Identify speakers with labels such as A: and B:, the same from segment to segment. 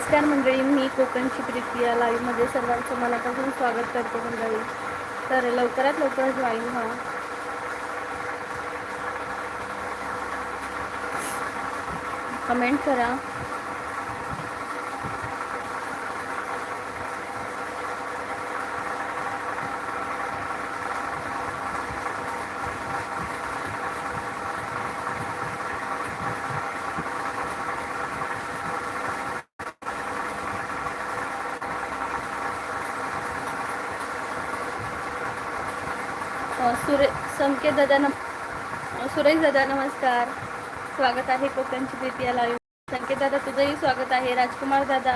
A: नमस्कार मंडळी, मी कोकणची प्रीती या लाईव्हमध्ये सर्वांचं मनापासून स्वागत करते मंडळी. तर लवकरात लवकर जॉईन व्हा, कमेंट करा. संकेत दादा सुरेश दादा नमस्कार, स्वागत आहे कोकणची प्रीती या लाईव्ह. संकेत दादा तुझंही स्वागत आहे. राजकुमार दादा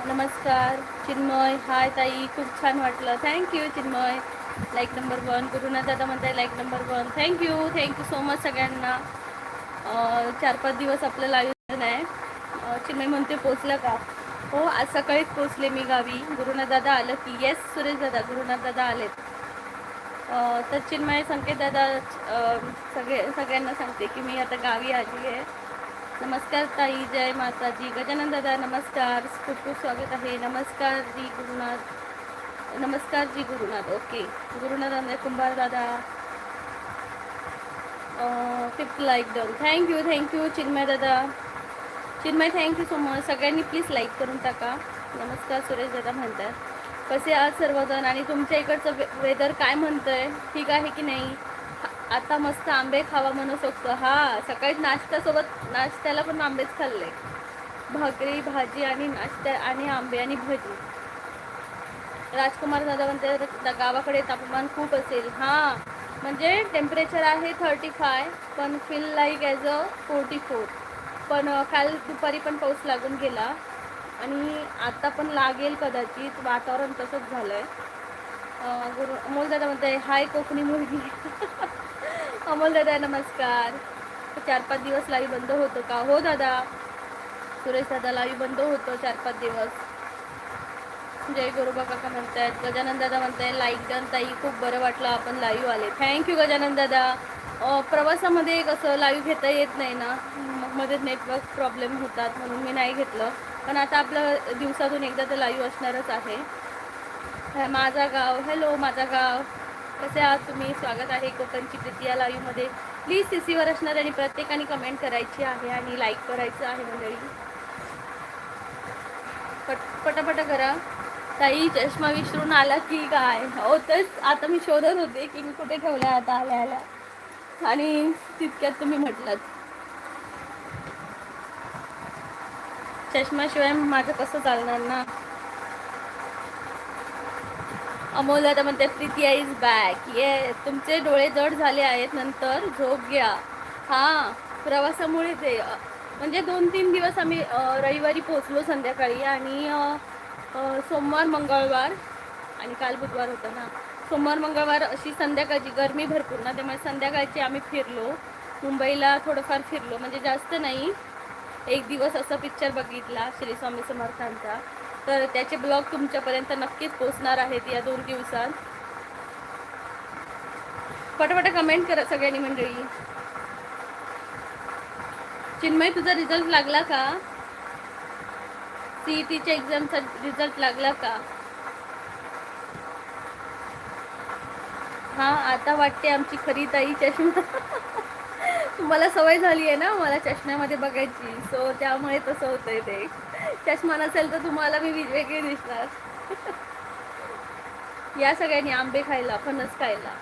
A: नमस्कार. चिन्मय हाय ताई, खूप छान वाटलं, thank you Chinmay. Like number 1. Gurunath दादा म्हणताय like number 1. Thank you so much सगळ्यांना. 4-5 दिवस आपलं लाईव्ह नाही. चिन्मय म्हणते पोचलं का? हो, आज सकाळीच पोचले मी गावी. गुरुनाथ दादा आलं की? येस सुरेश दादा, गुरुनाथ दादा आलेत. तर चिन्मय संकेत दादा सगळ्यांना सांगते की मी आता गावी आली आहे. नमस्कार ताई, जय माताजी. गजानन दादा नमस्कार, खूप खूप स्वागत आहे. नमस्कार जी गुरुनाथ, नमस्कार जी गुरुनाथ. ओके, गुरुनाथ कुंभार दादा 5th like done. Thank you Chinmay दादा. Chinmay thank you so much. सगळ्यांनी प्लीज लाईक करून टाका. नमस्कार सुरेश दादा म्हणतात. कसे आहात सर्वजण आणि तुमच्या इकडचं वेदर काय म्हणतंय? ठीक आहे की नाही? आता मस्त आंबे खावा म्हणू शकतो. हा, सकाळी नाश्त्याला पण आंबेच खाल्ले. भाकरी भाजी आणि नाश्ता आणि आंबे आणि भजी. राजकुमार दादा म्हणते गावाकडे तापमान खूप असेल. हां, म्हणजे टेम्परेचर आहे 35 पण फील लाईक ॲज अ 44. पण काल दुपारी पण पाऊस लागून गेला आणि आता पण लागेल कदाचित, वातावरण तसंच झालं आहे. अमोल दादा म्हणते हाय कोकणी मुलगी. अमोल दादा नमस्कार. 4-5 दिवस लाईव्ह बंद होतं का? हो दादा. सुरेश दादा लाईव्ह बंद होतं 4-5 दिवस. जय गुरुबा काका म्हणतायत. गजानन दादा म्हणताय लाईक डन ताई, खूप बरं वाटलं आपण लाईव्ह आले. थँक्यू गजानन दादा. प्रवासामध्ये कसं लाईव्ह घेता येत नाही ना, मग मध्ये नेटवर्क प्रॉब्लेम होतात म्हणून मी नाही घेतलं. पण आता आपलं दिवसातून एकदा तर लाईव्ह असणारच आहे. माझा गाव, हॅलो माझा गाव, कसे आहात तुम्ही? स्वागत आहे कोकणची प्रीती या लाईव्हमध्ये. प्लीज सीसीवर असणार आणि प्रत्येकाने कमेंट करायची आहे आणि लाईक करायचं आहे मंडळी. पटापट करा. ताई चष्मा विसरून आला की काय? हो, तेच आता मी शोधत होते की मी कुठे ठेवला आता आल्या आणि तितक्यात तुम्ही म्हटलात. चष्म्याशिवाय माझं कसं चालणार ना. अमोल दादा म्हणते प्रीती इज बॅक. ये, तुमचे डोळे जड झाले आहेत, नंतर झोप घ्या. हां, प्रवासामुळे ते म्हणजे 2-3 दिवस आम्ही रविवारी पोचलो संध्याकाळी आणि सोमवार मंगळवार आणि काल बुधवार होता ना. सोमवार मंगळवार अशी संध्याकाळची गरमी भरपूर ना, त्यामुळे संध्याकाळची आम्ही फिरलो. मुंबईला थोडंफार फिरलो, म्हणजे जास्त नाही. एक दिवस असा पिक्चर बघितला श्री स्वामी समर्थांचा. तर त्याचे ब्लॉग तुमच्यापर्यंत नक्कीच पोचणार आहेत या 2 दिवसात. पटापट कमेंट करा सगळ्यांनी मंडळी. चिन्मय तुझा रिझल्ट लागला का? सीईटीच्या एक्झामचा रिझल्ट लागला का? हां, आता वाटते आमची खरी ताई चष्मा. तुम्हाला सवय झाली आहे ना मला चष्म्यामध्ये बघायची, सो त्यामुळे तसं होतंय ते. चष्मा नसेल तर तुम्हाला मी वेगळे दिसणार. या सगळ्यांनी आंबे खायला, फणस खायला.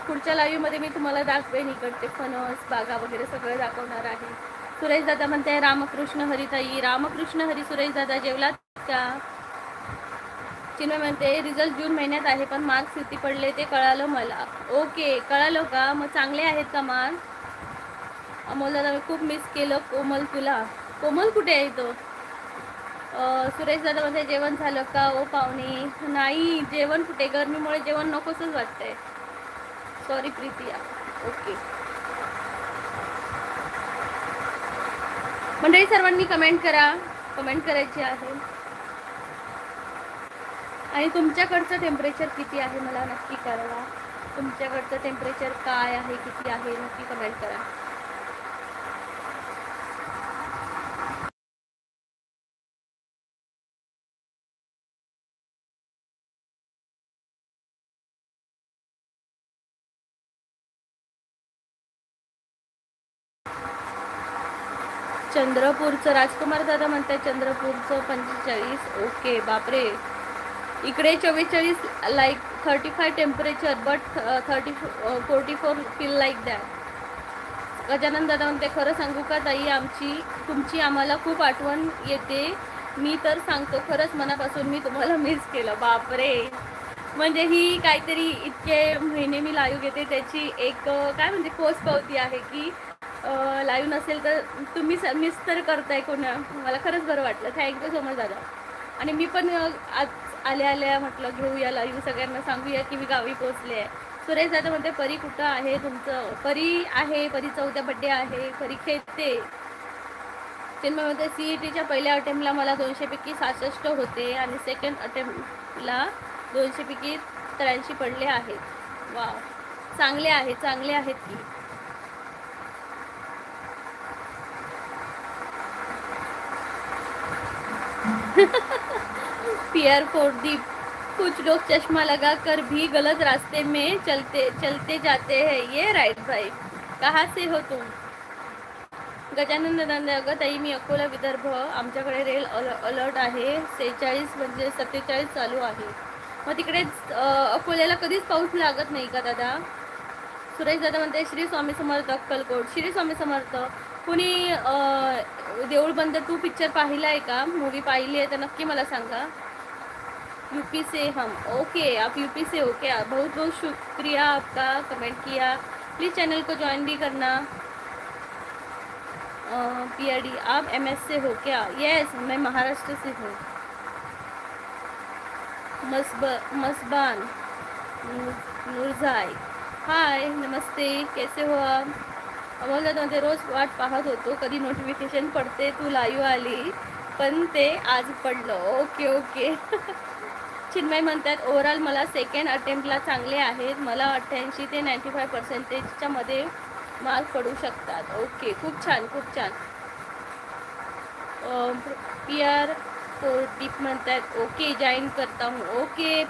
A: पुढच्या लाईव्हमध्ये मी तुम्हाला दाखवेन इकडचे फणस बागा वगैरे सगळं दाखवणार आहे. सुरेश दादा म्हणते रामकृष्ण हरी ताई. रामकृष्ण हरी. सुरेश दादा जेवलात का? चिन्मय म्हणते रिझल्ट जून महिन्यात आहे पण मार्क्स किती पडले ते कळालं मला. ओके, कळालं का? मग चांगले आहेत का मार्क्स? अमोल दादा मी खूप मिस केलं कोमल तुला. कोमल कुठे आहे तो? सुरेश दादा म्हणते जेवण झालं का ओ पाहुणे? नाही, जेवण कुठे, गरमीमुळे जेवण नकोसच वाटतंय. सॉरी प्रीतिया. ओके मंडळी, सर्वांनी कमेंट करा, कमेंट करायची आहे. आणि तुमच्याकडचं टेम्परेचर किती आहे मला नक्की कळवा. तुमच्याकडचं टेम्परेचर काय आहे, किती आहे, नक्की कमेंट करा. चंद्रपूरचं राजकुमार दादा म्हणतात चंद्रपूरचं 45. ओके बापरे. इकडे 44 like 35 temperature but 44 feel like that. Gajanan दादा म्हणते खरं सांगू का ताई तुमची आम्हाला खूप आठवण येते. मी तर सांगतो खरंच मनापासून मी तुम्हाला मिस केलं. बापरे. म्हणजे ही काहीतरी इतके महिने मी लाईव्ह घेते त्याची एक काय म्हणजे पोच पावती आहे की लाईव्ह नसेल तर तुम्ही मिस तर करताय कोणा. मला खरंच बरं वाटलं. थँक्यू सो मच दादा. आणि मी पण आज आल्या म्हटलं घेऊया लाईव्ह सगळ्यांना सांगूया की मी गावी पोचले आहे. सुरेश दादा म्हणते परी कुठं आहे तुमचं. परी आहे. परीचा उद्या बड्डे आहे. परी खेळते. चिन्मय म्हणते CETच्या पहिल्या अटेम्प्टला मला 200 पैकी 66 होते आणि सेकंड अटेम्प्टला 200 पैकी 83 पडले आहेत. वाव चांगले आहेत की. पियर फोर्दीप कुछ लोग चश्मा लगा कर भी गलत रास्ते में चलते जाते हैं. ये राइट भाई. कहाँ से हो तुम. गजानन दादा ताई मी अकोला विदर्भ. आमच्याकडे रेल अलर्ट आहे. 46 म्हणजे 47 चालू आहे. मग तिकडे अकोल्याला कधीच पाऊस लागत नाही का दादा. सुरेश दादा म्हणते श्री स्वामी समर्थ अक्कलकोट. श्री स्वामी समर्थ. कुणी देऊळ बंद 2 पिक्चर पाहिला आहे का. मूवी पाहिली आहे तर नक्की मला सांगा. यूपी से हम. ओके आप यूपी से हो क्या. बहुत बहुत शुक्रिया आपका कमेंट किया. प्लीज़ चैनल को ज्वाइन भी करना. PRD आप MS से हो क्या. यस मैं महाराष्ट्र से हूँ. मस्बान नूरजाई हाय नमस्ते कैसे हो आप. अमोल दादा रोज वाट पाहत होतो कधी नोटिफिकेशन पडते तू लाईव्ह आली पण ते आज पडलं. Okay okay. चिन्मय म्हणतात ओव्हरऑल मला सेकंड अटेम्प्टला चांगले आहेत. मला 88 ते 95% मध्ये मार्क पडू शकतात. ओके खूप छान खूप छान. PR फोर्डीप म्हणतात ओके जॉईन करता हूँ. Okay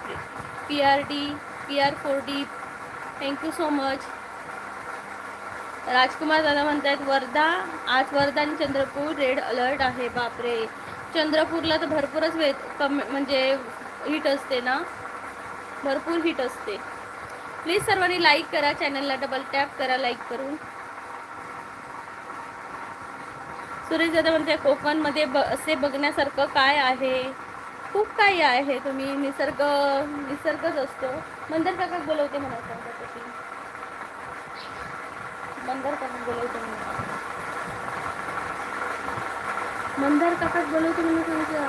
A: PR4D thank you so much. Rajkumar दादा म्हणतात वर्धा आज वर्धा आणि चंद्रपूर रेड अलर्ट आहे. बापरे. चंद्रपूरला तर भरपूरच म्हणजे हिट असते ना. भरपूर हिट असते. प्लीज सर्वांनी लाईक करा. चॅनलला डबल टॅप करा लाईक करून. सुरेश दादा म्हणते कोकणमध्ये असे बघण्यासारखं काय आहे. खूप काही आहे. तुम्ही निसर्गच असतो. मंदर काका बोलवते म्हणा सांगा तशी. मंदर काका बोलवते म्हणा. मंदर काका बोलवते म्हणून सांगा.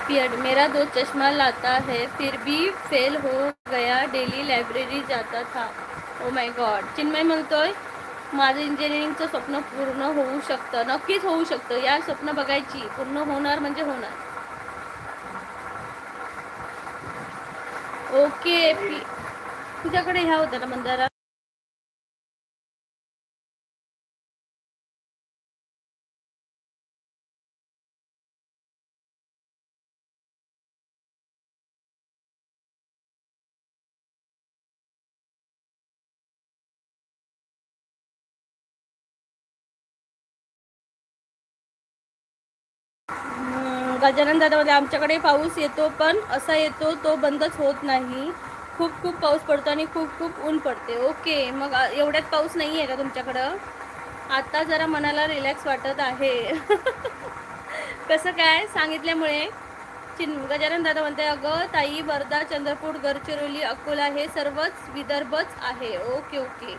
A: पीरियड मेरा 2 चश्मा लाता है फिर भी फेल हो गया. डेली लायब्ररी जाता था. Oh my God. चिन्मय म्हणतोय माझं इंजिनिअरिंगचं स्वप्न पूर्ण होऊ शकतं. नक्कीच होऊ शकतं. या स्वप्न बघायची पूर्ण होणार म्हणजे होणार. ओके. तुझ्याकडे ह्या होत्या ना मंदारा. गजानन दादामध्ये आमच्याकडे पाऊस येतो पण असा येतो तो बंदच होत नाही. खूप खूप पाऊस पडतो आणि खूप खूप ऊन पडते. ओके मग एवढ्यात पाऊस नाही आहे का तुमच्याकडं. आता जरा मनाला रिलॅक्स वाटत आहे. कसं काय सांगितल्यामुळे. गजानन दादा म्हणते अगं ताई वर्धा चंद्रपूर गडचिरोली अकोला हे सर्वच विदर्भच आहे. Okay okay.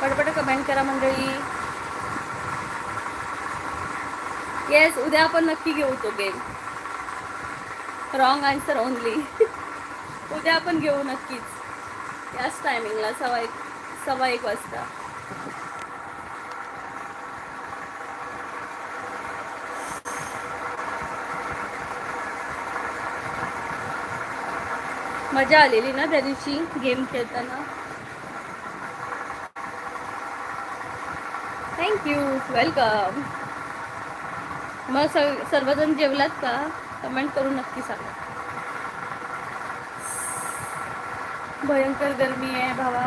A: पटपट कमेंट करा मंडळी. येस उद्या आपण नक्की घेऊ तो गेम. Wrong answer only. उद्या आपण घेऊ नक्कीच याच टायमिंगला 1:15 वाजता. मजा आलेली ना त्या दिवशी गेम खेळताना. Thank you, welcome. मग सर्वजण जेवलात का? कमेंट करून नक्की सांगा. भयंकर गरमी आहे भावा.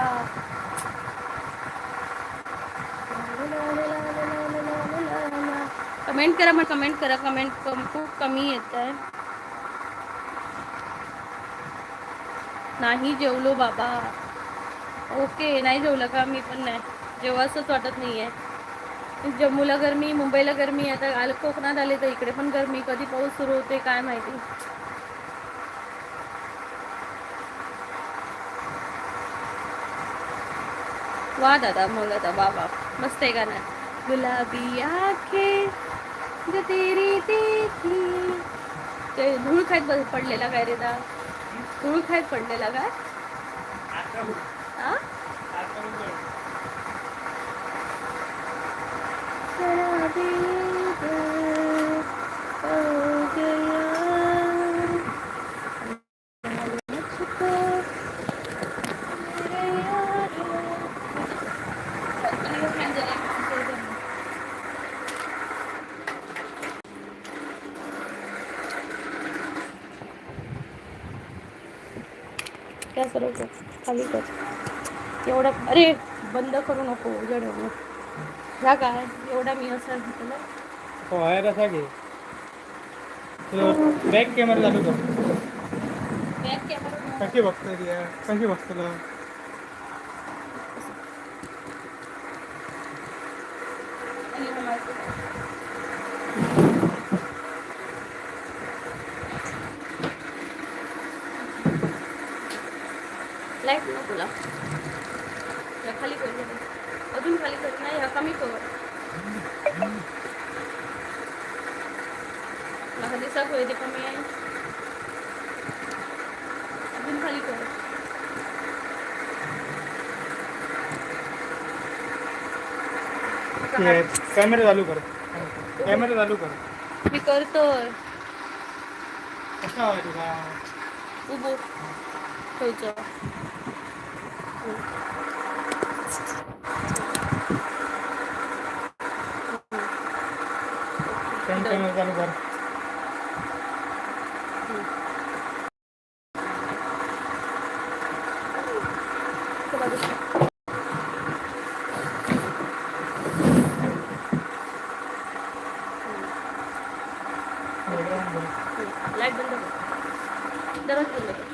A: कमेंट करा, मग कमेंट करा. कमेंट खूप कमी येत आहे. नाही जेवलो बाबा. ओके, नाही जेवलं का? मी पण नाही. जेवायचंच वाटत नाही आहे. जम्मूला गरमी, मुंबईला गरमी, आता कोकणात आले तर इकडे पण गरमी. कधी पाऊस सुरू होते काय माहिती. वा दादा, मग आता बाबा मस्त आहे गाणं. गुलाबी आंखें जो तेरी देखी. ते धूळ खात पडलेला काय रे दा? धूळ खात पडलेला काय? आ? शराबी दिल हो गया मुझको मेरे यार. काय करायचं? खाली कर एवढा. अरे बंद करू नको, उजेड होऊ. ह्या काय एवढा मी असं घेतलं.
B: हो आहे तसा घे. बॅक कॅमेरा चालू कर.
A: बॅक कॅमेरा
B: कशी बघतोय ती? कशी बघतो?
A: लाईट नको तुला. या खाली कर, अजून खाली कर. नाही ह्या कमी कर. माझा दिसाक होय ते कमी आहे. अजून खाली कर.
B: कॅमेरा चालू कर. कॅमेरा चालू कर.
A: मी करतोय.
B: कसा हवाय तुला?
A: उभो ठेवचं.
B: कॅमेरा चालू कर.
A: लाईट बंद कर. दरवाजा बंद कर.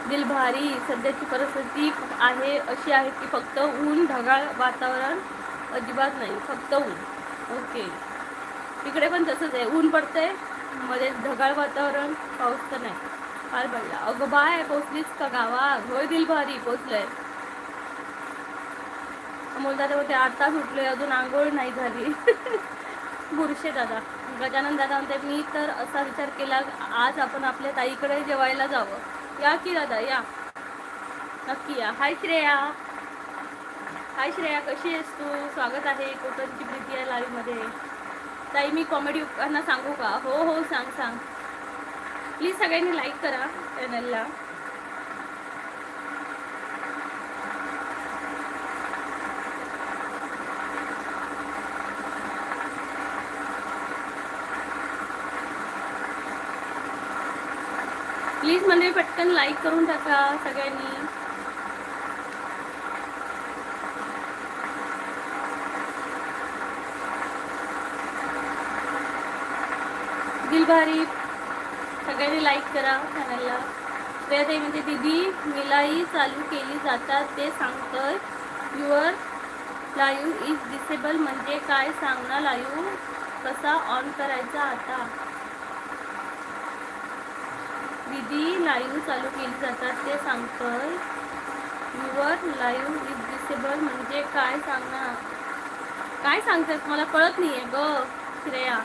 A: दिलभारी सध्याची परिस्थिती आहे अशी आहे की फक्त ऊन, ढगाळ वातावरण, अजिबात नाही, फक्त ऊन. ओके, तिकडे पण तसंच आहे. ऊन पडतंय, मध्ये ढगाळ वातावरण, पाऊस तर नाही. फार पडला. अगं बाय, पोचलीच का गावात? होय दिलभारी, पोचलंय. अमोल दादा होते 8 तास उठले, अजून आंघोळ नाही झाली. बुरशे दादा. गजानन दादा म्हणते मी तर असा विचार केला आज आपण आपल्या ताईकडे जेवायला जावं. या की दादा, या नक्की या. हाय श्रेया. हाय श्रेया, कशी आहेस तू? स्वागत आहे. कोकणची प्रीती आहे लाईव्ह मध्ये. ताई मी कॉमेडी सांगू का? हो हो, सांग सांग. प्लीज सगळ्यांनी लाईक करा चॅनलला. प्लीज म्हणजे पटकन लाईक करून टाका सगळ्यांनी. दिलभारी सगळ्यांनी लाईक करा चॅनलला. श्रेयाताई म्हणजे दीदी मिलाई चालू केली जातात ते सांगतोय. युअर लाईव्ह इज डिसेबल म्हणजे काय सांग ना. लाईव्ह कसा ऑन करायचा आता? दीदी लाईव्ह चालू केली जातात ते सांगतोय. युअर लाईव्ह इज डिसेबल म्हणजे काय सांग ना. काय सांगतात मला कळत नाही आहे ग श्रेया.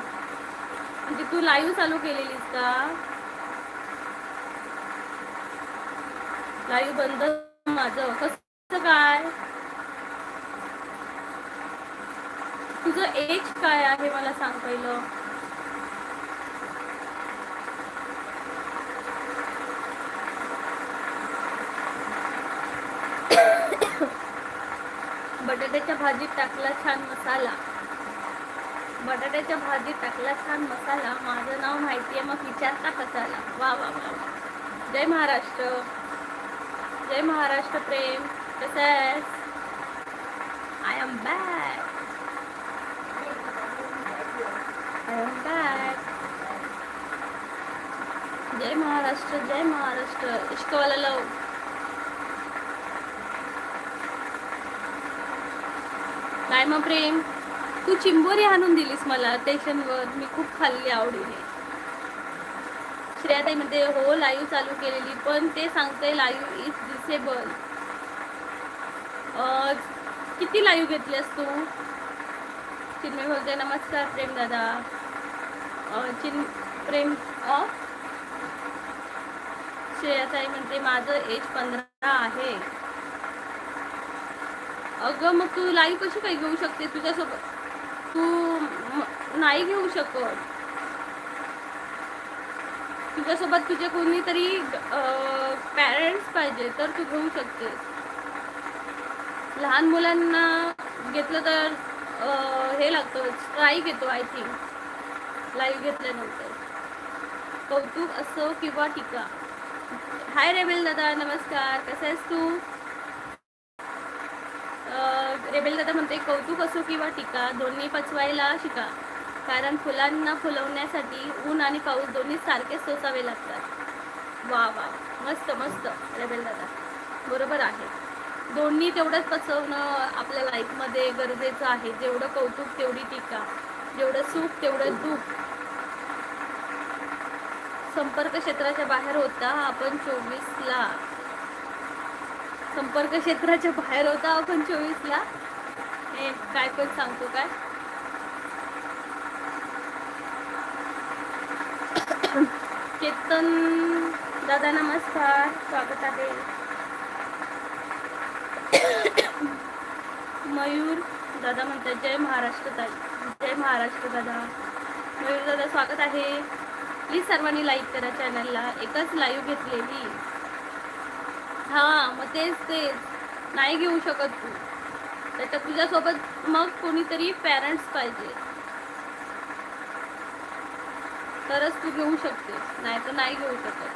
A: म्हणजे तू लाईव्ह चालू केलेलीस का? लाईव्ह बंद माझं कसं काय? तुझं एज काय आहे मला सांग पहिलं. बटाट्याच्या भाजीत टाकला छान मसाला. बटाट्याच्या भाजीत टाकला छान मसाला. माझं नाव माहितीये मग विचारता कसाला. वा वा वा वा. जय महाराष्ट्र. जय महाराष्ट्र प्रेम. कसं आहेस? I am back. I am back. जय महाराष्ट्र. जय महाराष्ट्र. इश्कवाला लव. काय मग प्रेम, तू चिंबोरी आणून दिलीस मला स्टेशनवर. मी खूप खाल्ली आवडीने. श्रेयाताई म्हणते हो लाईव्ह चालू केलेली पण ते सांगते लाईव्ह इज डिसेबल. किती लाईव्ह घेतलीस तू? चिन्मय बोलते नमस्कार प्रेम दादा. प्रेम श्रेयाताई म्हणते माझं एज 15 आहे. अगं मग तू लाईव्ह कशी काही घेऊ शकते? तुझ्यासोबत तू नाही घेऊ शकत. तुझ्यासोबत तुझे कोणीतरी पॅरेंट्स पाहिजे तर तू घेऊ शकते. लहान मुलांना घेतलं तर हे लागतं, स्ट्राईक येतो आय थिंक लाईव्ह घेतल्यानंतर. कौतुक असो किंवा टीका. हाय रेबेल दादा नमस्कार. कसं आहेस तू? रेबेल दादा म्हणते कौतुक असो किंवा टीका दोन्ही पचवायला शिका, कारण फुलांना फुलवण्यासाठी ऊन आणि पाऊस दोन्ही सारखे सोसावे लागतात. वा वा मस्त मस्त रेबेल दादा, बरोबर आहे. दोन्ही तेवढंच पचवणं आपल्या लाईफमध्ये गरजेचं आहे. जेवढं कौतुक तेवढी टीका, जेवढं सुख तेवढं दुःख. संपर्क क्षेत्राच्या बाहेर होता आपण 24ला. संपर्क क्षेत्राच्या बाहेर होता आपण 24ला. हे काय पण सांगतो काय. केतन दादा नमस्कार, स्वागत आहे. मयूर दादा म्हणतात जय महाराष्ट्र ताई. जय महाराष्ट्र दादा. मयूर दादा स्वागत आहे. प्लीज सर्वांनी लाईक करा चॅनलला. एकच लाईव्ह घेतलेली. हां मग तेच नाही घेऊ शकत तू. त्याच्यात तुझ्यासोबत मग कोणीतरी पॅरेंट्स पाहिजे तरच तू घेऊ शकते, नाही तर नाही घेऊ शकत.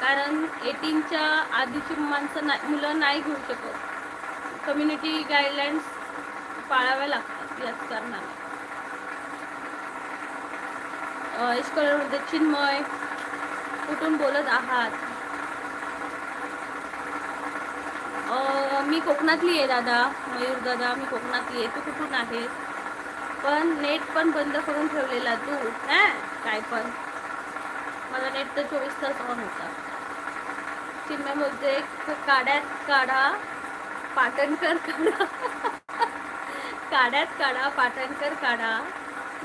A: कारण 18च्या आधीची माणसं मुलं नाही घेऊ शकत. कम्युनिटी गाईडलाईन्स पाळाव्या लागतात याच कारणाने. इस्कॉलरमध्ये चिन्मय कुठून बोलत आहात? मी कोकणातली आहे दादा. मयूर दादा मी कोकणातली आहे. तू कुठून आहेस? पण नेट पण बंद करून ठेवलेला तू. काय पण माझा नेट तर 24 तास ऑन होता. चिन्मय बोलते काड्यात काढा पाटणकर काढा. काड्यात काढा पाटणकर काढा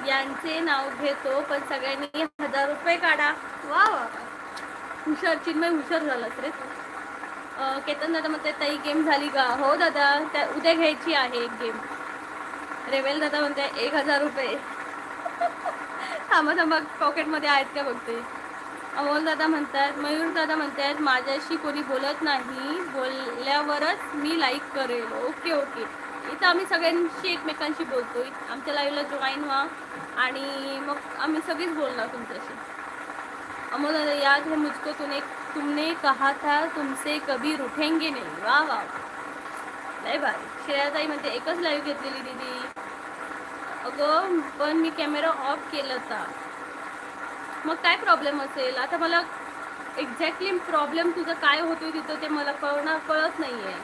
A: यांचे नाव घेतो पण सगळ्यांनी 1000 रुपये काढा. वा वा हुशार चिन्मय, हुशार झालास रे तू. केतन दादा म्हणते ताई गेम झाली का? हो दादा उद्या घ्यायची आहे एक गेम. रेवेल दादा म्हणते 1000 रुपये. थांबा थांबा पॉकेटमध्ये आहेत का बघते. अमोल दादा म्हणतात, मयूर दादा म्हणतात माझ्याशी कोणी बोलत नाही, बोलल्यावरच मी लाईक करेल. Okay okay. इथं आम्ही सगळ्यांशी एकमेकांशी बोलतो. आमच्या लाईव्हला जॉईन व्हा आणि मग आम्ही सगळीच बोलणार तुमच्याशी. अमोल दादा याद है मुझको तुमने कहा था तुमसे कभी रुठेंगे नहीं. वा वा लय भारी. श्रेयाताई म्हणते एकच लाईव्ह घेतलेली दीदी. अगं पण मी कॅमेरा ऑफ केला होता. मग काय प्रॉब्लेम असेल? आता मला एक्झॅक्टली प्रॉब्लेम तुझं काय होतोय तिथं ते मला कळत नाहीये.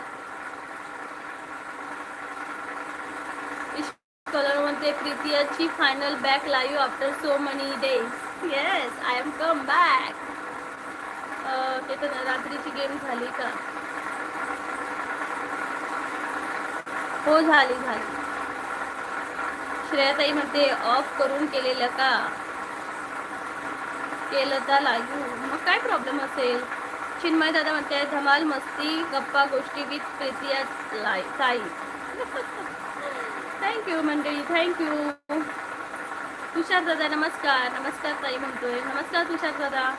A: कलर म्हणते प्रीतियाची final back live after so many days. Yes I am come back. Ketan रात्रीची गेम झाली का? हो झाली. श्रेयाताई म्हणते ऑफ करून केलेलं का? केलं तर लाईव्ह मग काय प्रॉब्लेम असेल? चिन्मय दादा म्हणते धमाल मस्ती गप्पा गोष्टी विथ प्रीतिया ताई. थँक्यू मंडळी, थँक्यू. तुषार दादा नमस्कार. नमस्कार ताई म्हणतोय. नमस्कार तुषार दादा,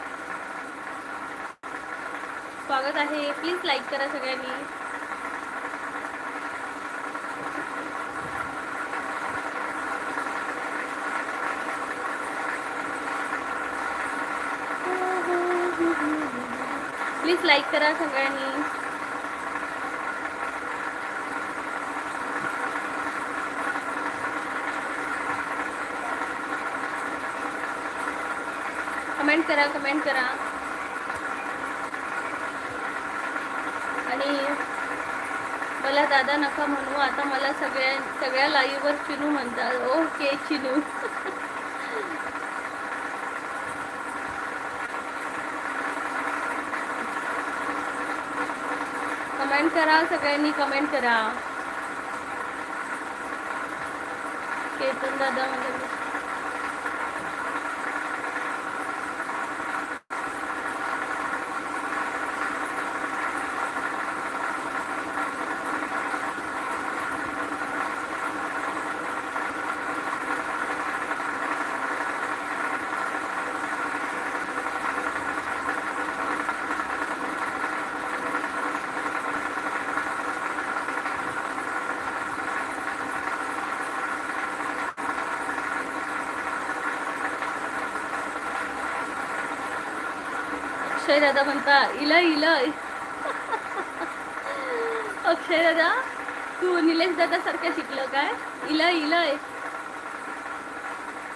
A: स्वागत आहे. प्लीज लाईक करा सगळ्यांनी. प्लीज लाईक करा सगळ्यांनी. कमेंट करा, कमेंट करा. आणि मला दादा नका म्हणू, आता मला सगळ्या लाईव्हवर चिनू म्हणतात. ओके चिनू. कमेंट करा सगळ्यांनी, कमेंट करा. केतन दादा म्हणजे अक्षय दादा म्हणता इलय इलय. अक्षय दादा तू निलेश दादा सारखं शिकलं काय? इलय इलय.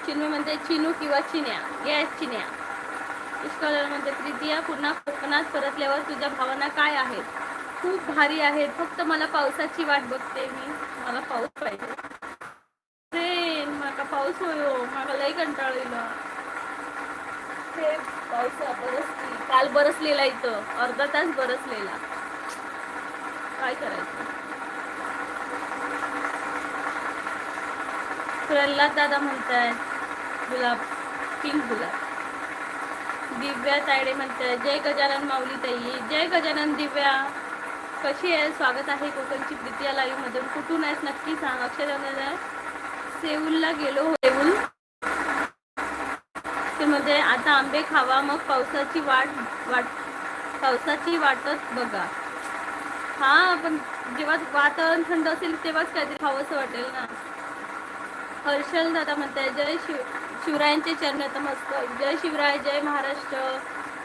A: चिन्मय म्हणते चिनू किंवा चिन्या. येस चिन्या. इस्कॉलर म्हणते प्रीतिया पुन्हा कोकणात परतल्यावर तुझ्या भावना काय आहेत? खूप भारी आहेत. फक्त मला पावसाची वाट बघते मी. मला पाऊस पाहिजे. ट्रेन माका पाऊस होयो. माका लई कंटाळ येईल. हे पाऊस बरसली. काल बरसलेला इथं अर्धा तास बरसलेला. काय करायचं? प्रल्हाद दादा म्हणतायत गुलाब, पिंक गुलाब. दिव्या तायडे म्हणताय जय गजानन माऊली ताई. जय गजानन दिव्या, कशी आहे? स्वागत आहे कोकणची प्रीती या लाईव्ह मधून. कुठून आहेस नक्की सांग. अक्षर सेऊलला गेलो. सेऊल मध्ये आता आंबे खावा, मग पावसाची पावसाची वाटत बघा. हा पण जेव्हा वातावरण थंड असेल तेव्हाच काहीतरी खावंसं वाटेल ना. हर्षल दादा म्हणताय जय शिवरायांचे चरण मस्त. जय शिवराय, जय महाराष्ट्र,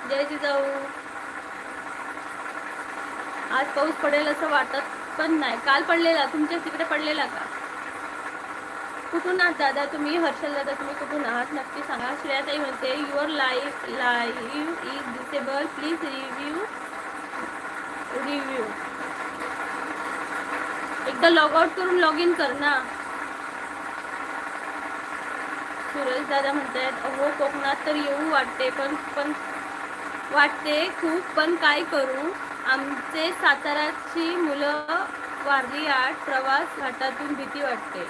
A: जय जिजाऊ. आज पाऊस पडेल असं वाटत पण नाही. काल पडलेला. तुमच्या तिकडे पडलेला का? कुठून आहात दादा तुम्ही? हर्षल दादा तुम्ही कुठून आहात नक्की सांगा. श्रेयाताई म्हणते your live is disable, please review. एकदा लॉग आउट करून लॉग इन कर ना. सुरेश दादा म्हणतात अहो कोकणात तर येऊ वाटते पण वाटते खूप, पण काय करू. आमचे साताराची मुलं वारली आठ प्रवास घाटातून भीती वाटते.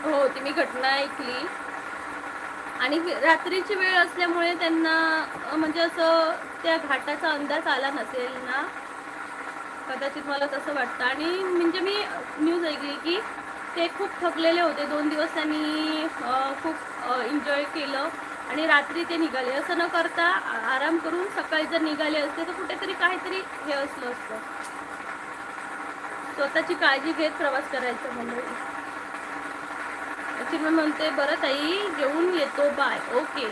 A: हो ती मी घटना ऐकली. आणि रात्रीची वेळ असल्यामुळे त्यांना म्हणजे असं त्या घाटाचा अंदाज आला नसेल ना, कदाचित मला तसं वाटतं. आणि म्हणजे मी न्यूज ऐकली की ते खूप थकलेले होते. 2 दिवस त्यांनी खूप एन्जॉय केलं आणि रात्री ते निघाले. असं न करता आराम करून सकाळी जर निघाले असते तर कुठेतरी काहीतरी हे असलं असतं. स्वतःची काळजी घेत प्रवास करायचा. मंडळी चिन्मय म्हणते बरं ताई जेवून येतो बाय. ओके.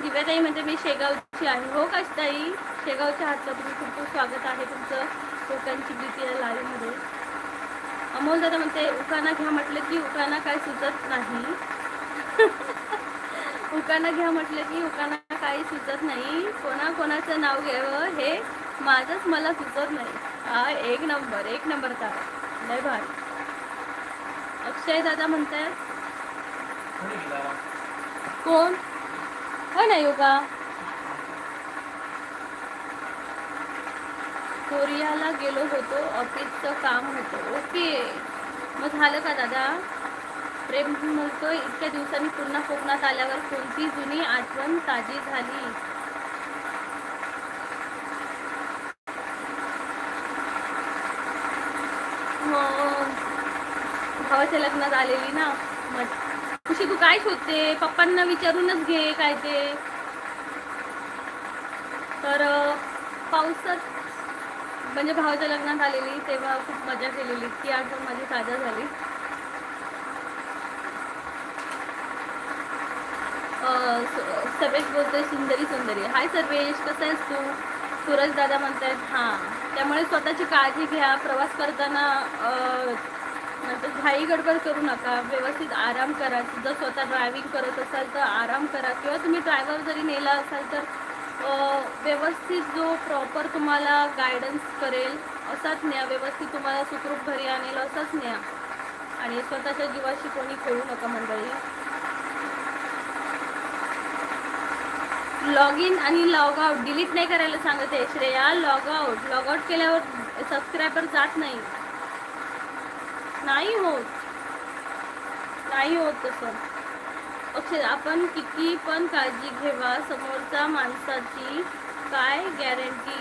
A: दिव्याताई म्हणते मी शेगावची आहे. हो का ताई? शेगावच्या हातचं तुम्ही खूप खूप स्वागत आहे तुमचं कोकणची प्रीती या लाईव्हमध्ये. अमोल दादा म्हणते उकाना घ्या म्हटलं की उकाना काय सुचत नाही. उकाना घ्या म्हटलं की उकाना काही सुचत नाही. कोणाचं नाव घ्यावं हे माझंच मला सुचत नाही. हा एक नंबर तारा. लय भारी. अक्षय दादा म्हणतात कोण हो नाही योगा कोरियाला गेलो होतो, ऑफिसचं काम होतं. ओके मग झालं का दादा? प्रेम म्हणतो इतक्या दिवसांनी पुन्हा कोकणात आल्यावर कोणती जुनी आठवण ताजी झाली. हो भावाच्या लग्नात आलेली ना, मग खुशी तू काय शोधते, पप्पांना विचारूनच घे काय ते. तर पावसात म्हणजे भावाच्या लग्नात आलेली तेव्हा खूप मजा केलेली, ती आठवण माझी ताजा झाली. सर्वेश बोलतोय सुंदरी सुंदरी. हाय सर्वेश, कसं आहेस तू? सूरज दादा म्हणतायत हां, त्यामुळे स्वतःची काळजी घ्या. प्रवास करताना नंतर घाई गडबड करू नका, व्यवस्थित आराम करा. जर स्वतः ड्रायव्हिंग करत असाल तर आराम करा, किंवा तुम्ही ड्रायव्हर जरी नेला असाल तर व्यवस्थित जो प्रॉपर तुम्हाला गायडन्स करेल असाच न्या, व्यवस्थित तुम्हाला सुखरूप घरी आणेल असाच न्या, आणि स्वतःच्या जीवाशी कोणी खेळू नका मंडळी. लॉग इन आणि लॉग आउट डिलीट नाही करायला सांगते श्रेया. लॉग आउट केल्यावर सबस्क्रायबर जात नाही, नाही होत तसं. अक्षय, आपण किती पण काळजी घेवा, समोरच्या माणसाची काय गॅरंटी.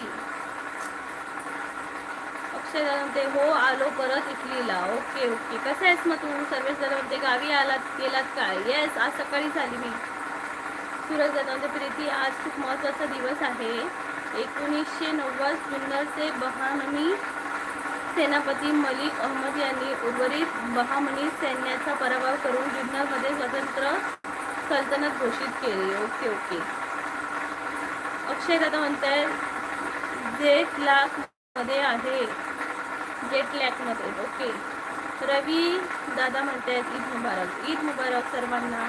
A: अक्षय म्हणते हो आलो परत इटलीला. ओके, कसं आहेस मग तू? सर्वेश दादा म्हणते गावी गेलात काय? येस, आज सकाळीच आली मी. सूरज दादा म्हणते प्रीती, आज खूप महत्त्वाचा दिवस आहे. 1990 जुन्नरचे बहामनी सेनापती मलिक अहमद यांनी उर्वरित बहामनी सैन्याचा पराभव करून जुन्नरमध्ये स्वतंत्र सल्तनत घोषित केली. ओके. अक्षय दादा म्हणताय जेट लॅक मध्ये. ओके. रवी दादा म्हणतायत ईद मुबारक सर्वांना.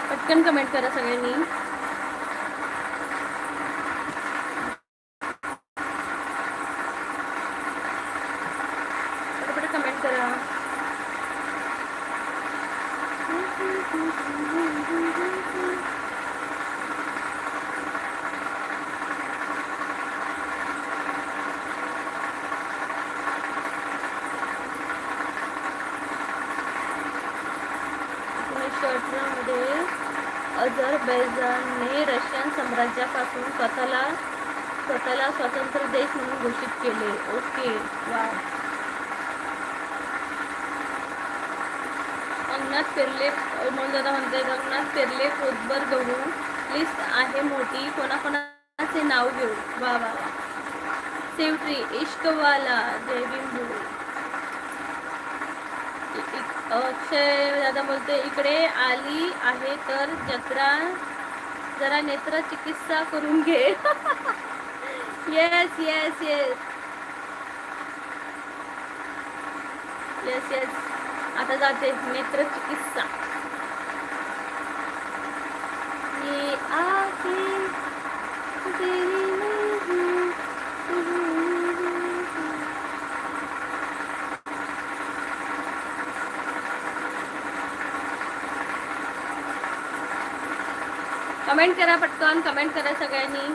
A: पटकन कमेंट करा सगळ्यांनी. पटापट कमेंट करा. शर्टमध्ये अझरबैजानने रशियन साम्राज्यापासून स्वतःला स्वतंत्र देश म्हणून घोषित केले. ओके, वा. अंगणात पेरले दादा म्हणते अंगणात पेरले पोतभर गहू. लिस्ट आहे मोठी, कोणाकोणाचे नाव घेऊ. वा. सेवट्री इश्कवाला जयबिंबू. अक्षय दादा बोलते इकडे आली आहे तर जरा नेत्र चिकित्सा करून घे. येस. आता जाते नेत्र चिकित्सा. ये आके कमेंट करा, पटकन कमेंट करा सगळ्यांनी.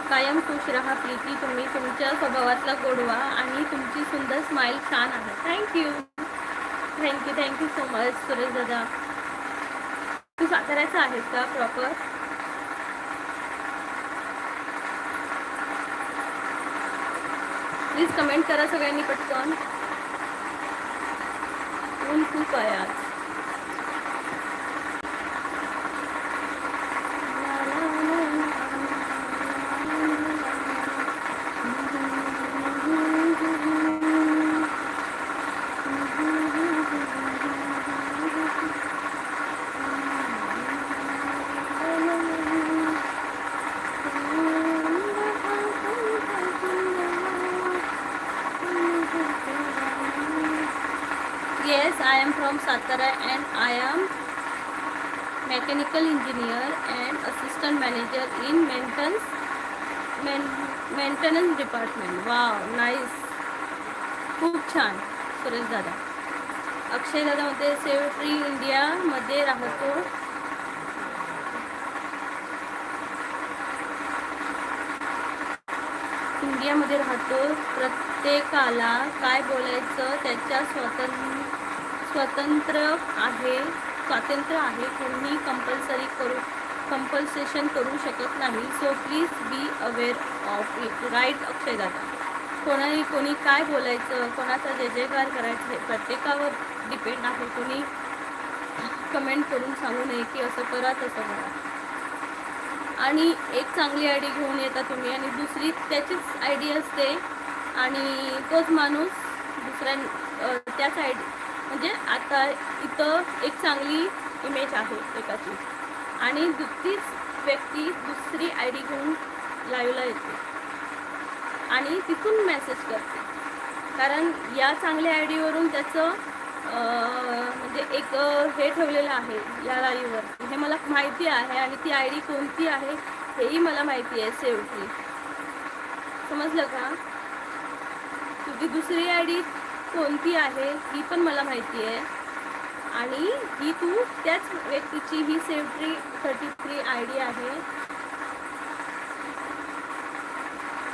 A: कायम खुश रहा प्रीती, तुम्ही तुमच्या स्वभावातला गोडवा आणि तुमची सुंदर स्माइल छान आहे. Thank you so much Suresh Dada. तू साताऱ्याचा आहेस का प्रॉपर? प्लीज कमेंट करा सगळ्यांनी पटकन. ऊन खूप आहे आज. Yes, I am from Satara and I am mechanical engineer and assistant manager in maintenance department. Wow, nice. खूप छान सुरेश दादा. अक्षय दादा मध्ये सेवट्री इंडिया मध्ये राहतो. इंडियामध्ये राहतो. प्रत्येकाला काय बोलायचं त्याच्या स्वातंत्र्य आहे. कोणी कंपल्सरी कंपल्सेशन करू शकत नाही. So please be aware of it. Right Akshay दादा. कोणी काय बोलायचं, कोणाचा जय जयकार करायचं हे प्रत्येकावर डिपेंड आहे. कोणी कमेंट करून सांगू नये की असं करा तसं करा. आणि एक चांगली आय डी घेऊन येता तुम्ही आणि दुसरी त्याचीच आय डी असते आणि तोच माणूस दुसऱ्या त्याच आय डी म्हणजे आता इथं एक चांगली इमेज आहे एकाची आणि तीच व्यक्ती दुसरी आय डी घेऊन लाईव्हला येते आणि तिथून मेसेज करते. कारण या चांगल्या आय डीवरून त्याचं म्हणजे एक हे ठेवलेलं आहे या लाईव्हवर. हे मला माहिती आहे आणि ती आय डी कोणती आहे हेही मला माहिती आहे. सेवची समजलं का? तुझी दुसरी आय डी कोणती आहे ही पण मला माहिती आहे आणि ही तू त्याच व्यक्तीची ही सेव्ह 33 आय डी आहे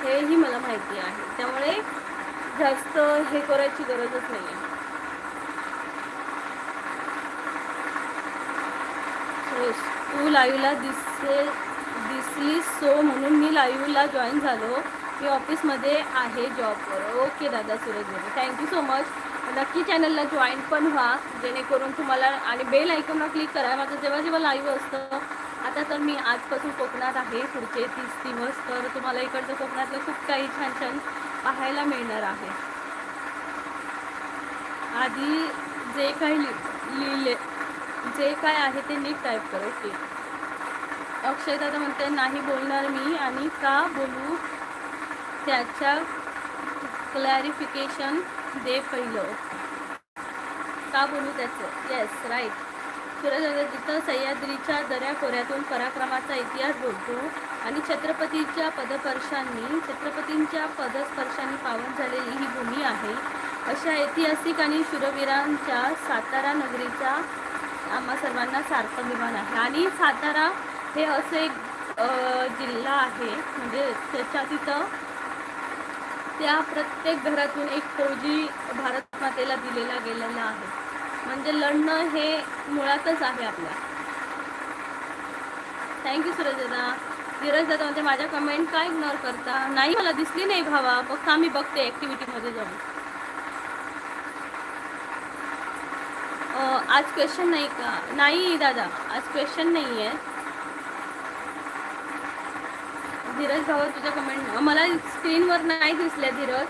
A: हेही मला माहिती आहे. त्यामुळे जास्त हे करायची गरजच नाही आहे. तू लाईव्हला दिसलीस सो म्हणून मी लाईव्हला जॉईन झालो. मी ऑफिसमध्ये आहे जॉबवर. ओके दादा सूरज दादा, थँक्यू सो मच. नक्की चॅनलला जॉईन पण व्हा जेणेकरून तुम्हाला आणि बेल आयकॉनला क्लिक करा. माझं जेव्हा जेव्हा लाईव्ह असतं आता तर मी आजपासून कोकणात आहे पुढचे 30 दिवस, तर तुम्हाला इकडचं कोकणातलं खूप काही छान छान पाहायला मिळणार आहे. आधी जे काही लिहिले जे काय आहे ते नीट टाईप कर. ओके. अक्षय दादा म्हणते नाही बोलणार मी आणि का बोलू त्याच्या क्लॅरिफिकेशन दे पहिलं. का बोलू त्याचं? Yes right. सूरज दादा जिथं सह्याद्रीच्या दऱ्याखोऱ्यातून पराक्रमाचा इतिहास बोलतो आणि छत्रपतींच्या पदस्पर्शांनी पावन झालेली ही भूमी आहे. अशा ऐतिहासिक आणि शूरवीरांच्या सातारा नगरीचा आम्हा सर्वांना सारखं अभिमान आहे. आणि सातारा हे असं एक जिल्हा आहे म्हणजे त्याच्या तिथं त्या प्रत्येक घरातून एक फौजी भारत मातेला दिलेला गेलेला आहे. म्हणजे लढणं हे मुळातच आहे आपल्या. थँक्यू सूरज दादा. धीरज दादा म्हणते माझ्या कमेंट काय इग्नोर करता? नाही मला दिसली नाही भावा, फक्त आम्ही बघते ॲक्टिव्हिटीमध्ये जाऊन. आज क्वेश्चन नाही का? नाही दादा आज क्वेश्चन नाही आहे. धीरज भावा तुझ्या कमेंट मला स्क्रीनवर नाही दिसल्या धीरज,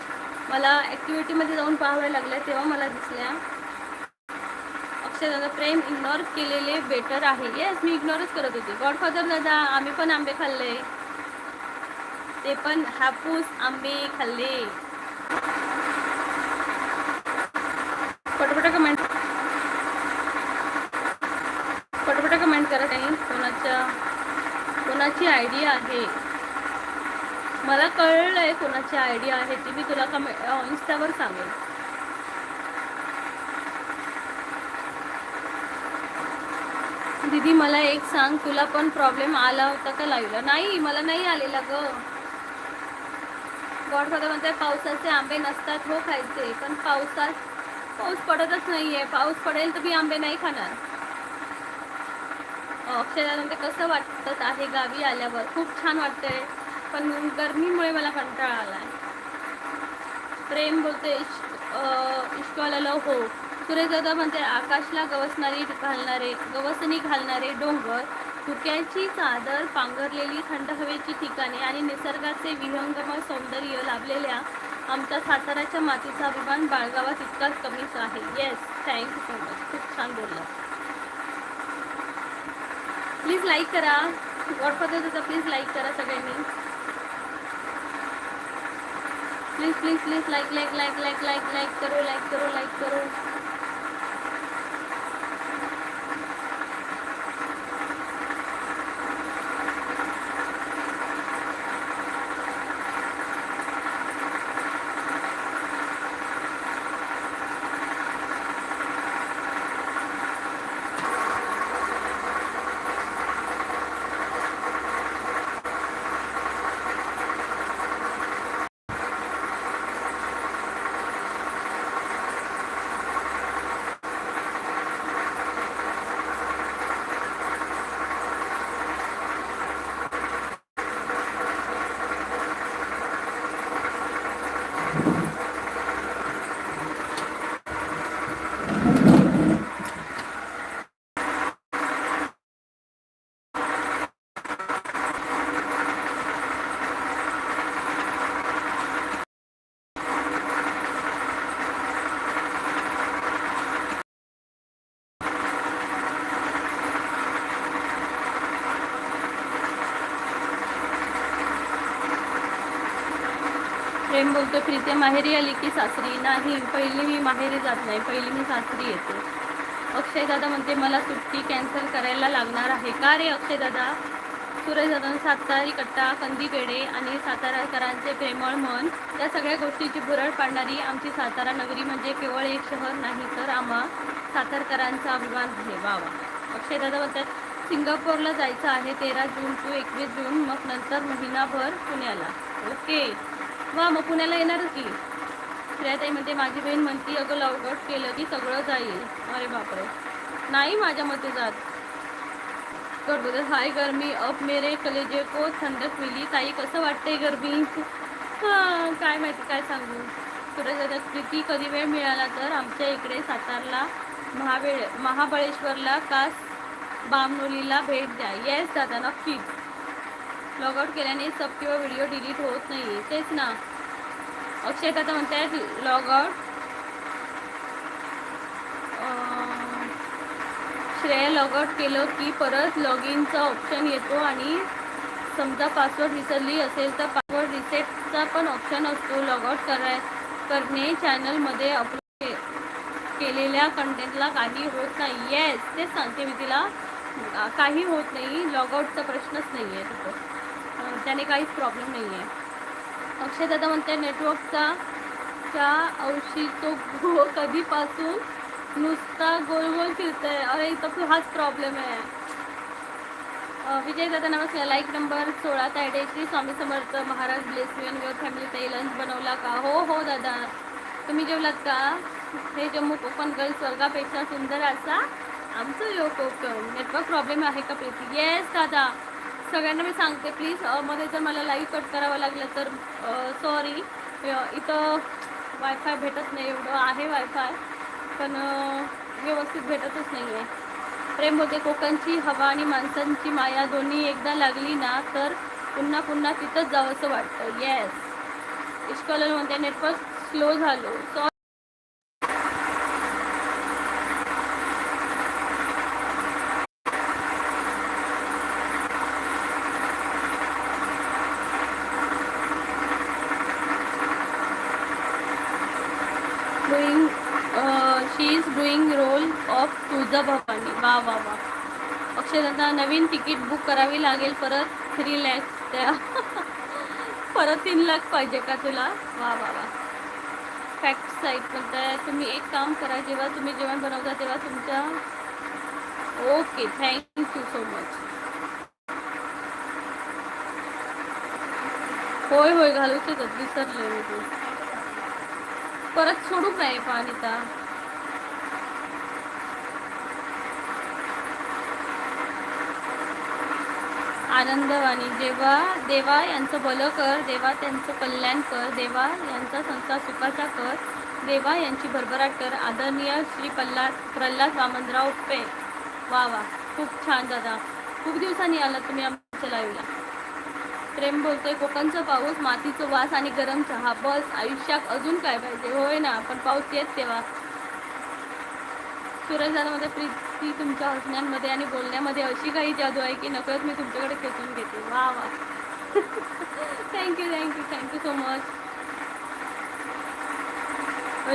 A: मला ॲक्टिव्हिटीमध्ये जाऊन पाहाव्या लागल्या तेव्हा मला दिसल्या. अक्षय दादा प्रेम इग्नोर केलेले बेटर आहे. येस मी इग्नोरच करत होते. गॉडफादर दादा आम्ही पण आंबे खाल्ले, ते पण हापूस आंबे खाल्ले. पटपट कमेंट करत आहे. कोणाची आयडी आहे मला कळलं आहे. कोणाची आयडी आहे ती मी तुला इन्स्टावर सांगेन. दीदी मला एक सांग, तुला पण प्रॉब्लेम आला होता का लाईव्हला? नाही मला नाही आलेला ग. गॉडफादर म्हणते पावसाचे आंबे नसतात हो खायचे, पण पाऊस पडतच नाहीये. पाऊस पडेल तर मी आंबे नाही खाणार. अक्षयदा म्हणते कसं वाटत आहे गावी आल्यावर? खूप छान वाटतंय पण गरमीमुळे मला कंटाळा आलाय. प्रेम बोलते इश्कवाला हो. सुरेश दादा म्हणते आकाशला गवसणी घालणारे डोंगर, धुक्याची चादर पांघरलेली थंड हवेची ठिकाणे आणि निसर्गाचे विहंगम सौंदर्य लाभलेल्या आमच्या साताऱ्याच्या मातीचा अभिमान बाळगावा तितकाच कमीच आहे. येस थँक्यू सो मच, खूप छान बोलला. प्लीज लाईक करा. गॉडफादर दादा प्लीज लाईक करा सगळ्यांनी. प्लीज लाईक करो. प्रेम बोलतो प्रीती माहेरी आली की सासरी? नाही, पहिली मी माहेरी जात नाही, पहिली मी सासरी येते. अक्षय दादा म्हणते मला सुट्टी कॅन्सल करायला लागणार आहे. का रे अक्षय दादा? सूरज दादा सातारी कट्टा, कंदी पेढे आणि साताराकरांचे प्रेमळ मन या सगळ्या गोष्टीची भुरळ पाडणारी आमची सातारा नगरी म्हणजे केवळ एक शहर नाही तर आम्हा सातारकरांचा अभिमान आहे. वा वा. अक्षय दादा म्हणतात सिंगापूरला जायचं आहे 13 जून टू 21 जून, मग नंतर महिनाभर पुण्याला. ओके, वा, मग पुण्याला येणार की? श्रेयाताई म्हणते माझी बहीण म्हणती अगं लॉगआउट केलं की सगळं जाईल. अरे बापरे, नाही माझ्या मते जात. कर बोलत हाय गरमी अब मेरे कलेजे को थंडक मिली. ताई कसं वाटतंय गरमी? हां, काय माहिती काय सांगू. सूरज प्रीती कधी वेळ मिळाला तर आमच्या इकडे सातारला महाबळेश्वरला कास बामनोलीला भेट द्या. येस दादा, नक्कीच. लॉगआउट केल्याने सब किंवा व्हिडिओ डिलीट होत नाही. तेच ना. अक्षय दादा म्हणतात लॉगआउट श्रेया लॉगआउट केलं की परत लॉग इनचा ऑप्शन येतो आणि समजा पासवर्ड विसरली असेल तर पासवर्ड रिसेटचा पण ऑप्शन असतो. लॉगआउट करणे चॅनलमध्ये अपलोड केलेल्या कंटेंटला काही होत नाही. येस, तेच सांगते मी तिला, काही होत नाही. लॉगआउटचा प्रश्नच नाही आहे तिथं, त्याने काहीच प्रॉब्लेम नाही आहे. अक्षय दादा म्हणते नेटवर्कचा औषधी तो कधीपासून नुसता गोल गोल फिरतोय. अरे इथं हाच प्रॉब्लेम आहे. विजय दादा नमस्कार. Like number 16 Tayde. Shri Swami Samarth Maharaj bless you and your family. ताई लंच बनवला का? हो दादा. तुम्ही जेवलात का? हे जम्मू कोकण गर्ल स्वर्गापेक्षा सुंदर असा आमचं यो कोकण. नेटवर्क प्रॉब्लेम आहे का प्रीती? येस दादा, सगळ्यांना मी सांगते प्लीज, मध्ये जर मला लाईव्ह कट करावं लागलं तर सॉरी. इथं वायफाय भेटत नाही. एवढं आहे वायफाय पण व्यवस्थित भेटतच नाही आहे. प्रेम होते कोकणची हवा आणि माणसांची माया दोन्ही एकदा लागली ना तर पुन्हा पुन्हा तिथंच जावं असं वाटतं. येस. इश्कॉलर म्हणते नेटवर्क स्लो झालो. Sorry. She is doing role of तुझा भवानी. वा वा वा. अक्षयदादा नवीन तिकीट बुक करावी लागेल परत 3 lakhs त्या परत 3 लाख पाहिजे का तुला? वा वा वा. फॅक्ट साईट म्हणताय तुम्ही एक काम करा, जेव्हा तुम्ही जेवण बनवता तेव्हा तुमच्या ओके थँक्यू सो मच. होय घालूच येतात, विसरले मी तू. परत सोडू काय पाणीता? आनंदवाणी. जेव्हा देवा यांचं भलं कर, देवा त्यांचं कल्याण कर, देवा यांचा संसार सुखाचा कर, देवा यांची भरभराट कर. आदरणीय श्री प्रल्हाद वामनराव पे. वा वा, खूप छान दादा. खूप दिवसांनी आला तुम्ही आमच्या लाईव्हला. प्रेम बोलतोय कोकणचं पाऊस, मातीचं वास आणि गरम चहा, बस आयुष्यात अजून काय पाहिजे? होय ना, पण पाऊस येत तेव्हा. सूरज दादामध्ये प्रीती तुमच्या हसण्यामध्ये आणि बोलण्यामध्ये अशी काही जादू आहे की नकळत मी तुमच्याकडे खेचून घेते. वा वा. Thank you so much.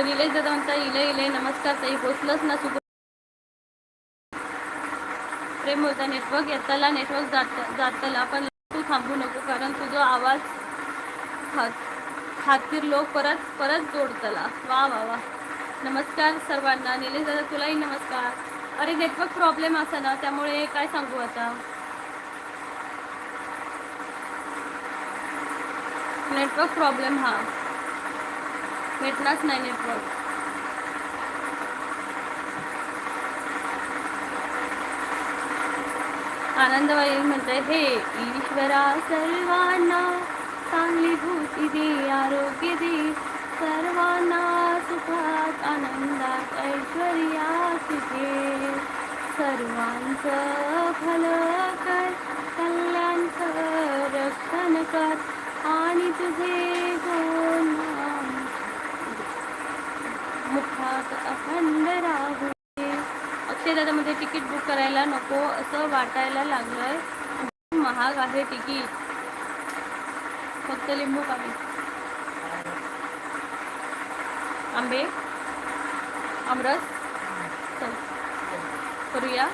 A: निलेश दादा म्हणता इले नमस्कार ताई, पोचलंच ना सुद्धा. प्रेम बोलता नेटवर्क येताला, नेटवर्क जातला पण तू थांबू नको कारण तुझा आवाज खातीर लोक परत जोडतला. वा वा वा. नमस्कार सर्वांना. निलेश दादा तुलाही नमस्कार. अरे नेटवर्क प्रॉब्लेम असा ना, त्यामुळे काय सांगू आता. नेटवर्क प्रॉब्लेम हा भेटणारच नाही नेटवर्क. आनंदवाई म्हणते हे ईश्वरा सर्वांना चांगली भूती दे, आरोग्य दे, सर्वांना सुखात आनंदात ऐश्वर्यात घे, सर्वांचं भलं कर, कल्याण कर, रक्षण कर आणि तुझे गुण मुखात अखंड राहू. अक्षय दादामध्ये तिकीट बुक करायला नको असं वाटायला लागलंय. महाग आहे तिकीट. फक्त लिंबू पाणी. आंबे आमरस चल करूया.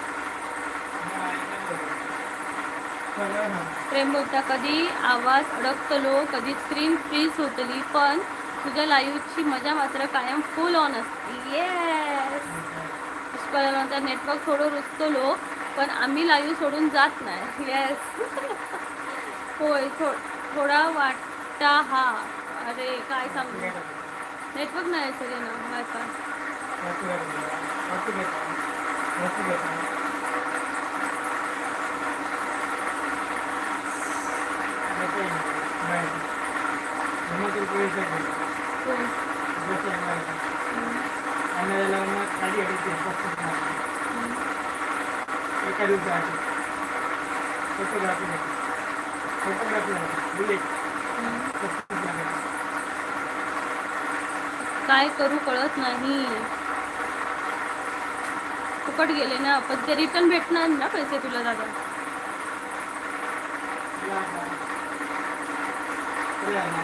A: प्रेम बोलता कधी आवाज अडकतलो कधी स्क्रीन फ्रीज होतली पण तुझ्या लाईव्हची मजा मात्र कायम फुल ऑन असते. येस पुष्कळनंतर नेटवर्क थोडं रुचतलो पण आम्ही लाईव्ह सोडून जात नाही. येस होय थोडा वाटता हा. अरे काय सांगू नेटवर्क नाही सगळे ना वायफाय. कोण?
B: एका दिवसासाठी
A: काय करू कळत नाही. फुकट गेले ना पण ते रिटर्न भेटणार ना पैसे तुला दादा.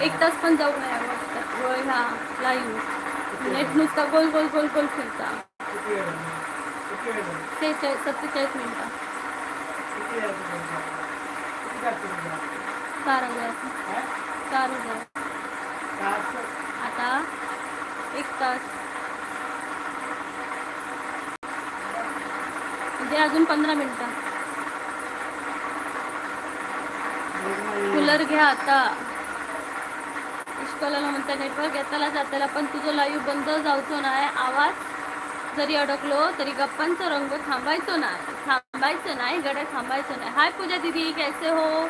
A: एक तास पण जाऊ नये वाटतं होय. हा लाईव्ह नेट नुसता गोल गोल गोल गोल फिरता. 47 मिनिटं 4,000 आता 1 तास म्हणजे अजून 15 मिनिटं. कूलर घ्या आता. इश्कलाला म्हणता नेटवर्क येताला जाताला पण तुझं लाईव्ह बंद जाऊचो नाही. आवाज जरी अडकलो तरी गप्पांचा रंग थांबायचो नाही गड्या थांबायचं नाही. हाय पूजा दीदी कैसे हो.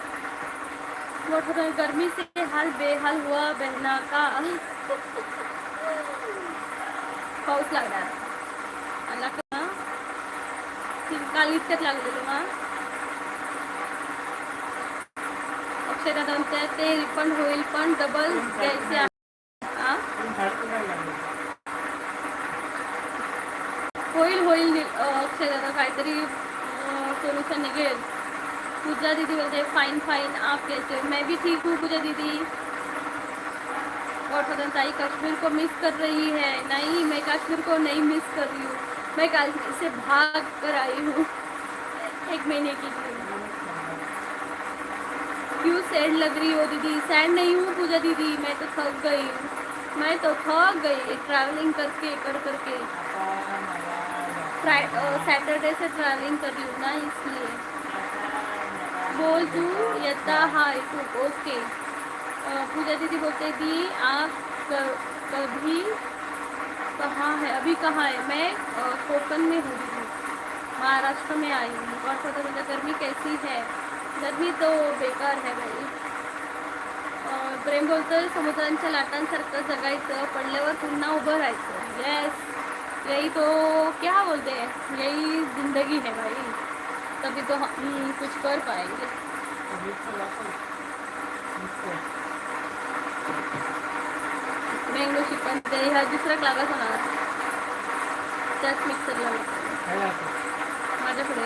A: गर्मी से हाल बेहाल हुआ बहना का. पाऊस लागणार आला का. काल इतक्यात लागलेलो ना. अक्षय दादा म्हणते ते रिफंड होईल पण डबल द्यायचे आहे. होईल अक्षय दादा काहीतरी सोल्यूशन निघेल. पूजा दीदी बोलते फाइन आप कैसे हो. मैं भी ठीक हूँ पूजा दीदी. और ताई कश्मीर को मिस कर रही है. नहीं मैं कश्मीर को नहीं मिस कर रही हूँ. मैं कश्मीर से भाग कर आई हूँ 1 महीने के लिए. क्यों सैड लग रही हो दीदी. सैड नहीं हूँ पूजा दीदी मैं तो थक गई ट्रैवलिंग करके करके. सैटरडे से ट्रैवलिंग कर रही हूँ ना इसलिए. बोल तू येता हाय तू ओके. पूजा दीदी बोलते दी आप कभी कहाँ है अभी कहाँ है. मैं कोकण में हूँ दीदी महाराष्ट्र में आई हूँ. और पता गर्मी कैसी है. गर्मी तो बेकार है भाई. प्रेम बोलतोय समुद्रांच्या लाटांसारखं जगायचं पडल्यावर पुन्हा उभं राहायचं. येस यही तो क्या बोलते हैं यही जिंदगी है भाई. तभी तो हम कुछ कर पाएंगे. मँगो चिकन ते ह्या दुसऱ्या क्लास होणार त्याच मिक्सरला माझ्याकडे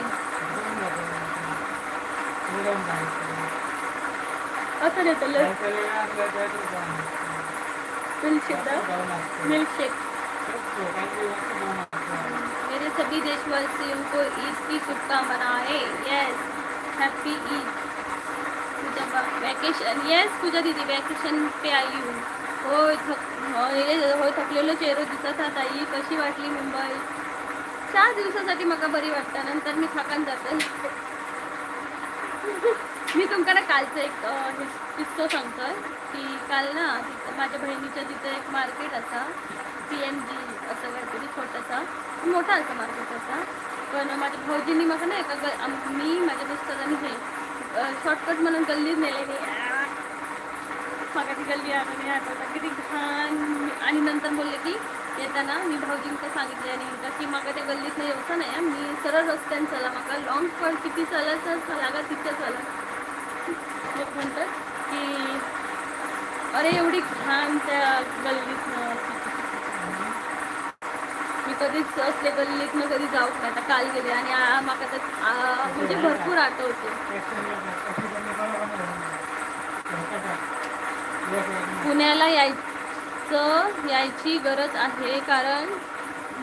A: असं देतं मिल्कशेक. मेरे सभी देशवासियों को ईद की शुभकामनाएं. Yes happy Eid. Vacation yes Pooja दीदी वैकेशन पे आई हूँ. होय थकलेलो चेहरा दिसत आहे ताई. कशी वाटली मुंबई. 4 दिवसासाठी मला बरी वाटतं नंतर मी थकान जाते. मी तुमच्याकडे कालचं एक किस्सा सांगतोय की काल ना तिथं माझ्या बहिणीच्या तिथं एक मार्केट असा PNG असं काहीतरी छोटासा मोठा असा मार्केट असा. पण माझ्या भाऊजींनी मला ना एका मी माझ्या मिस्टरांनी हे शॉर्टकट म्हणून गल्लीत नेलेली. मग ती गल्ली आणि आठवता किती घाण. आणि नंतर बोलले की येताना मी भाऊजींना सांगितले आणि की मग त्या गल्लीत नाही यायचं नाही मी सरळ रस्त्याने चला मग लॉंग पण किती चालायचं लागा तिथं चला. मग म्हणतात की अरे एवढी घाण त्या गल्लीतनं. मी कधीच असले गल्लीतनं कधी जाऊच नाही. आता काल गेले आणि मग आता म्हणजे भरपूर आठवते. पुण्याला तुमचं यायची गरज आहे कारण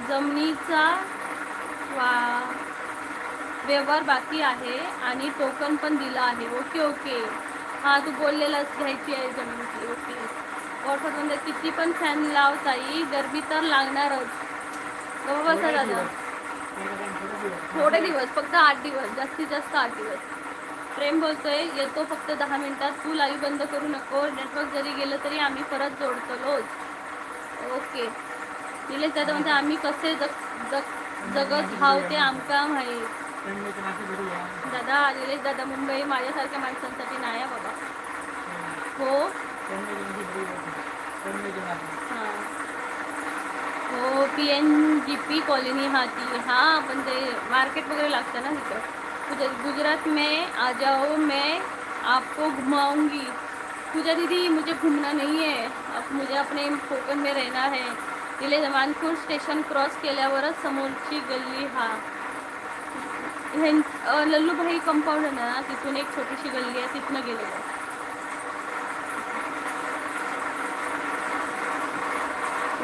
A: जमिनीचा वा व्यवहार बाकी आहे आणि टोकन पण दिलं आहे. Okay okay. हां तू बोललेलाच घ्यायची आहे जमिनीची. ओके. वॉटरमध्ये किती पण फॅन लाव ताई गरमी तर लागणारच. बाबा बसा दादा. थोडे दिवस फक्त 8 दिवस जास्तीत जास्त 8 दिवस. प्रेम बोलतोय येतो फक्त 10 मिनिटात. तू लाईव्ह बंद करू नको. नेटवर्क जरी गेलं तरी आम्ही परत जोडतो रोज. ओके. निलेश दादा म्हणते आम्ही कसे जगत हाव ते आमका माहीत. दादा निलेश दादा मुंबई माझ्यासारख्या माणसांसाठी नाही आहे बाबा. हो हां हो PNGP कॉलोनी हाँ ती हाँ पण ते मार्केट वगैरह लागतं ना तिथं. गुजरात में आ जाओ मैं आपको घुमाऊंगी. पूजा दीदी मुझे घूमना नहीं है अब मुझे अपने कोकण में रहना है. तिले मानपूर स्टेशन क्रॉस केल्यावरच समोरची गल्ली. हा लल्लूभाई कंपाऊंड आहे ना तिथून एक छोटीशी गल्ली आहे तिथनं गेलेलं.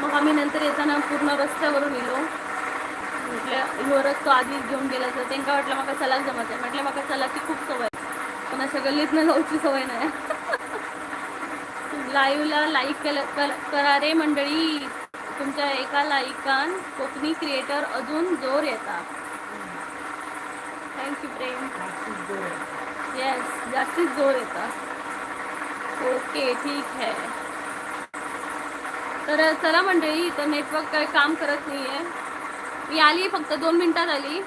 A: मग आम्ही नंतर येताना पूर्ण रस्त्यावरून गेलो. म्हटलं ह्यो रस्तो आधीच घेऊन गेला तर त्यांना वाटलं मका चलाक जमत आहे. म्हटलं मका चलाची खूप सवय पण अशा गल्लीतनं जाऊची सवय नाही. लाईव्हला लाईक करा रे मंडळी. तुमच्या एका लाईकान कोकणी क्रिएटर अजून जोर येतात. थँक्यू प्रेम. येस जास्तीत जोर येतात. ओके ठीक आहे. तर चला मंडळी इथं नेटवर्क काही काम करत नाही आहे. मी आली फक्त 2 मिनिटात आली.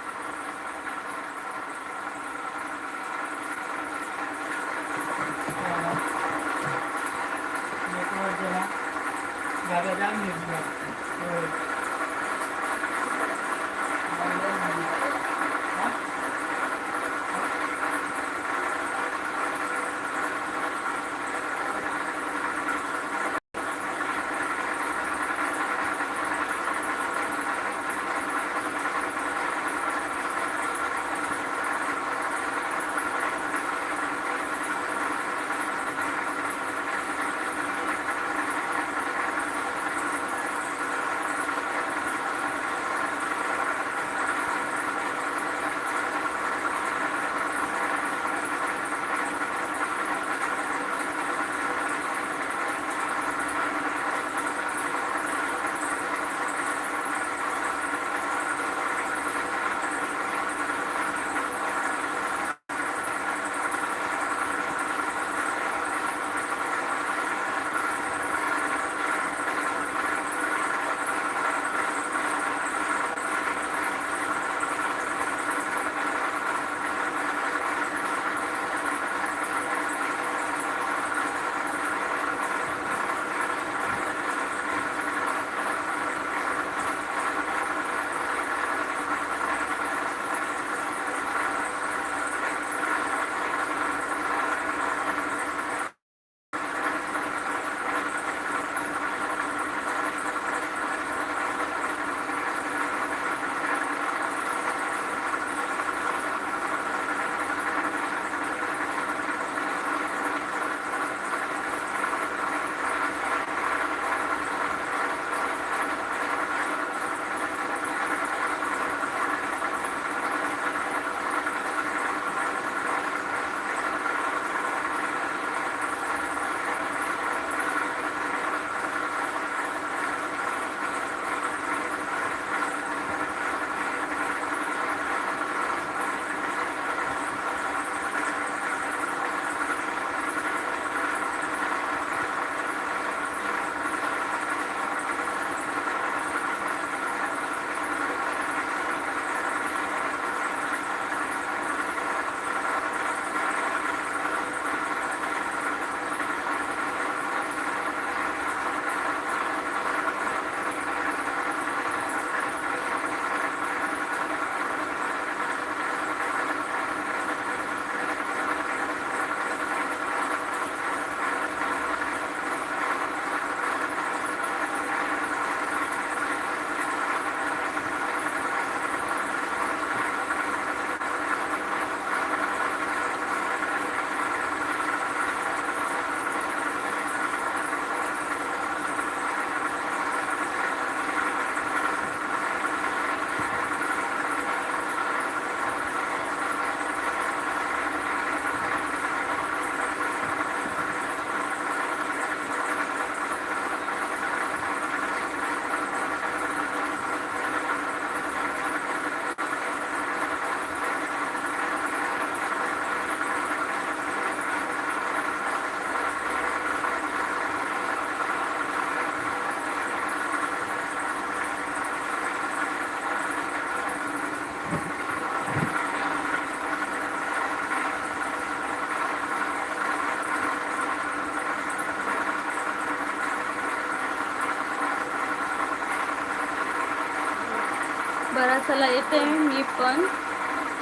A: बरं चला येते मी पण.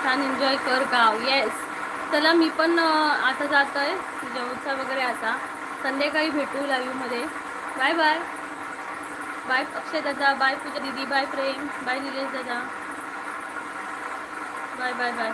A: छान एन्जॉय कर गाव. येस. चला मी पण आता जात आहे जेवचा वगैरे आता. संध्याकाळी भेटू लाईव्हमध्ये. Bye bye. बाय अक्षय दादा, बाय पूजा दीदी, बाय प्रेम, बाय निलेश दादा, बाय बाय बाय.